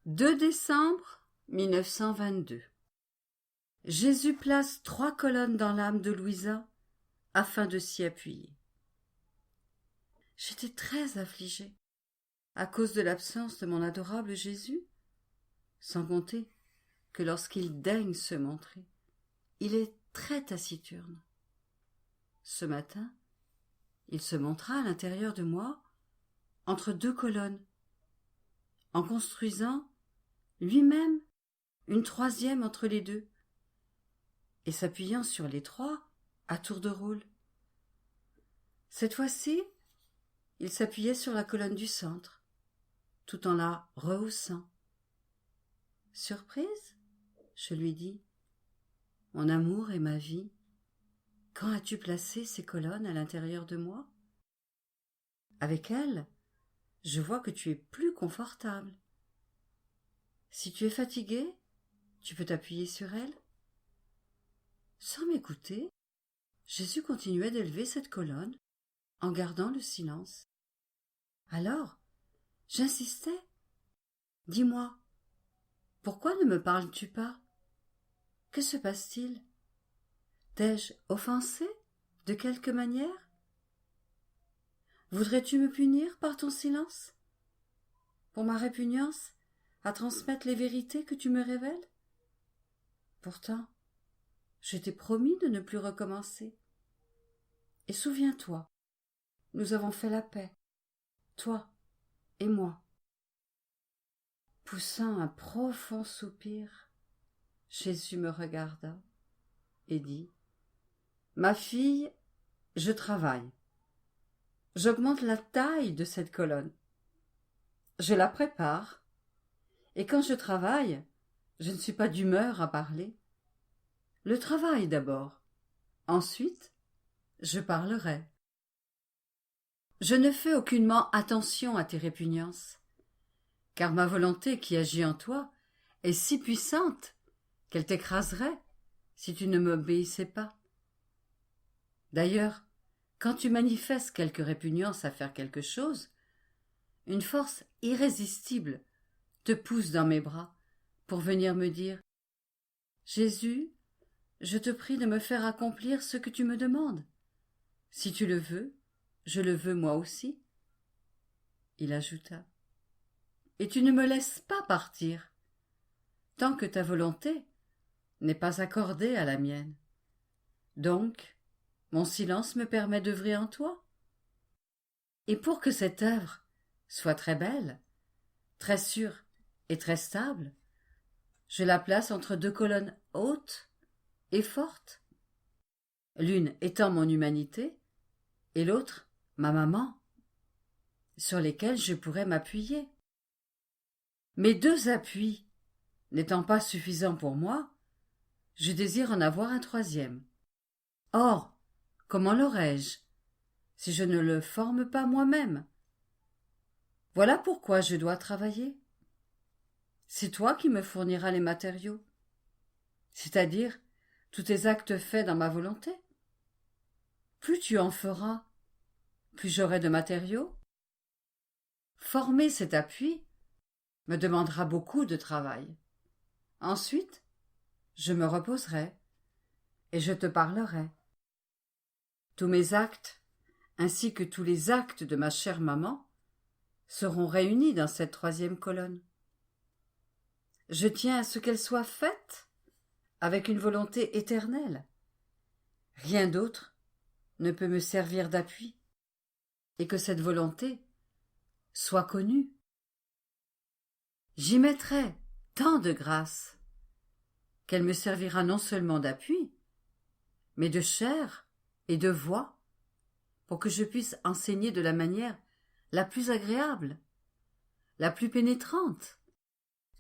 2 décembre 1922. Jésus place 3 colonnes dans l'âme de Louisa afin de s'y appuyer. J'étais très affligée à cause de l'absence de mon adorable Jésus, sans compter que lorsqu'il daigne se montrer, il est très taciturne. Ce matin, il se montra à l'intérieur de moi, entre 2 colonnes, en construisant lui-même une 3e entre les 2, et s'appuyant sur les 3 à tour de rôle. Cette fois-ci, il s'appuyait sur la colonne du centre, tout en la rehaussant. « Surprise ?» je lui dis. « Mon amour et ma vie, quand as-tu placé ces colonnes à l'intérieur de moi ? Avec elles, je vois que tu es plus confortable. Si tu es fatigué, tu peux t'appuyer sur elles. » Sans m'écouter, Jésus continuait d'élever cette colonne en gardant le silence. Alors, j'insistais. « Dis-moi, pourquoi ne me parles-tu pas ? Que se passe-t-il ? T'ai-je offensé de quelque manière ? Voudrais-tu me punir par ton silence ? Pour ma répugnance à transmettre les vérités que tu me révèles ? Pourtant, je t'ai promis de ne plus recommencer. Et souviens-toi, nous avons fait la paix, toi et moi. » Poussant un profond soupir, Jésus me regarda et dit : « Ma fille, je travaille. J'augmente la taille de cette colonne. Je la prépare. Et quand je travaille, je ne suis pas d'humeur à parler. Le travail d'abord. Ensuite, je parlerai. Je ne fais aucunement attention à tes répugnances, car ma volonté qui agit en toi est si puissante qu'elle t'écraserait si tu ne m'obéissais pas. D'ailleurs, quand tu manifestes quelque répugnance à faire quelque chose, une force irrésistible te pousse dans mes bras pour venir me dire : « Jésus, je te prie de me faire accomplir ce que tu me demandes. Si tu le veux, je le veux moi aussi. » Il ajouta : « Et tu ne me laisses pas partir, tant que ta volonté n'est pas accordée à la mienne. Donc, mon silence me permet d'œuvrer en toi. Et pour que cette œuvre soit très belle, très sûre et très stable, je la place entre 2 colonnes hautes et fortes, l'une étant mon humanité et l'autre ma maman, sur lesquelles je pourrais m'appuyer. Mes 2 appuis n'étant pas suffisants pour moi, je désire en avoir un 3e. Or, comment l'aurais-je si je ne le forme pas moi-même ? Voilà pourquoi je dois travailler. C'est toi qui me fourniras les matériaux, c'est-à-dire tous tes actes faits dans ma volonté. Plus tu en feras, plus j'aurai de matériaux. Former cet appui me demandera beaucoup de travail. Ensuite, je me reposerai et je te parlerai. Tous mes actes, ainsi que tous les actes de ma chère maman, seront réunis dans cette 3e colonne. Je tiens à ce qu'elle soit faite avec une volonté éternelle. Rien d'autre ne peut me servir d'appui, et que cette volonté soit connue. J'y mettrai tant de grâce qu'elle me servira non seulement d'appui, mais de chair et de voix, pour que je puisse enseigner de la manière la plus agréable, la plus pénétrante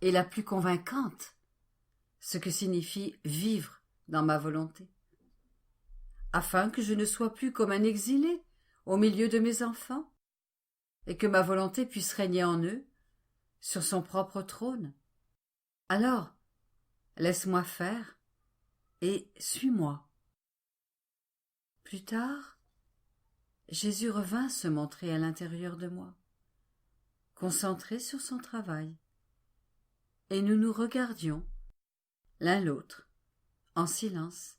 et la plus convaincante ce que signifie vivre dans ma volonté, afin que je ne sois plus comme un exilé au milieu de mes enfants, et que ma volonté puisse régner en eux sur son propre trône. Alors, laisse-moi faire et suis-moi. » Plus tard, Jésus revint se montrer à l'intérieur de moi, concentré sur son travail. et nous nous regardions, l'un l'autre, en silence.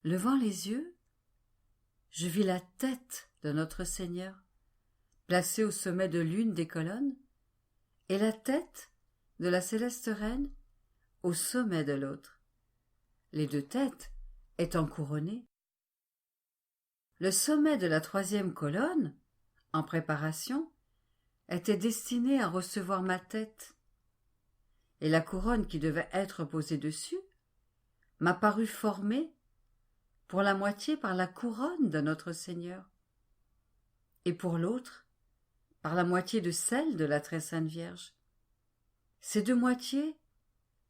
Levant les yeux, je vis la tête de notre Seigneur, placée au sommet de l'une des colonnes, et la tête de la céleste reine au sommet de l'autre, les deux têtes étant couronnées. Le sommet de la troisième colonne, en préparation, était destiné à recevoir ma tête, et la couronne qui devait être posée dessus m'apparut formée pour la moitié par la couronne de notre Seigneur, et pour l'autre par la moitié de celle de la très sainte Vierge. Ces deux moitiés,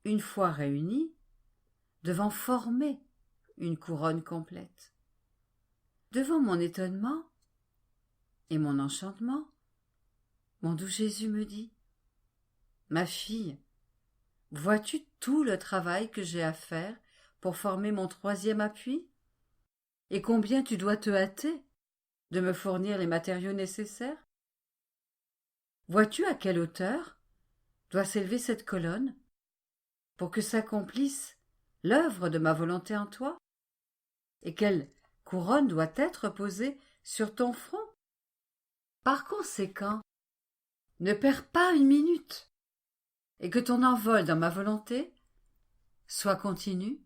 une fois réunies, devant former une couronne complète. Devant mon étonnement et mon enchantement, mon doux Jésus me dit : « Ma fille, vois-tu tout le travail que j'ai à faire pour former mon troisième appui ? Et combien tu dois te hâter de me fournir les matériaux nécessaires ? Vois-tu à quelle hauteur doit s'élever cette colonne pour que s'accomplisse l'œuvre de ma volonté en toi ? Et quelle couronne doit être posée sur ton front ? Par conséquent, ne perds pas une minute, et que ton envol dans ma volonté soit continu